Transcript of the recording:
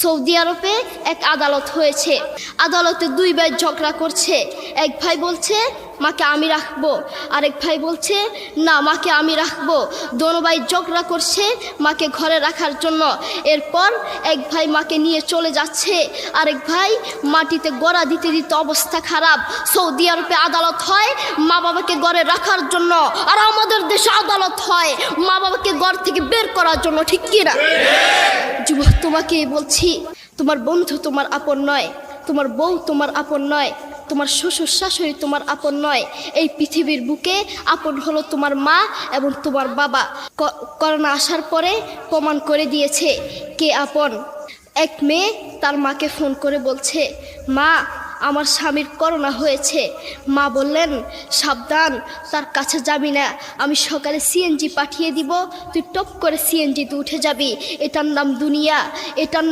Saudi আরবে এক আদালত হয়েছে। আদালতে দুই ভাই ঝগড়া করছে। এক ভাই বলছে মাকে আমি রাখবো, আরেক ভাই বলছে না মাকে আমি রাখবো। দোনো ভাই ঝগড়া করছে মাকে ঘরে রাখার জন্য। এরপর এক ভাই মাকে নিয়ে চলে যাচ্ছে, আরেক ভাই মাটিতে গড়া দিতে দিতে অবস্থা খারাপ। সৌদি আরবে আদালত হয় মা বাবাকে ঘরে রাখার জন্য, আর আমাদের দেশে আদালত হয় মা বাবাকে ঘর থেকে বের করার জন্য, ঠিক কি না? যুবক, তোমাকে বলছি, তোমার বন্ধু তোমার আপন নয়, তোমার বউ তোমার আপন নয়, তোমার শ্বশুর শাশুড়ি তোমার আপন নয়। এই পৃথিবীর বুকে আপন হলো তোমার মা এবং তোমার বাবা। করোনা আসার পরে প্রমাণ করে দিয়েছে কে আপন। এক মেয়ে তার মাকে ফোন করে বলছে, মা আমার স্বামীর করোনা হয়েছে। মা বললেন সাবধান, তার কাছে যাবি না, আমি সকালে সিএনজি পাঠিয়ে দিব, তুই টপ করে সিএনজিতে উঠে যাবি। এটার নাম দুনিয়া, এটার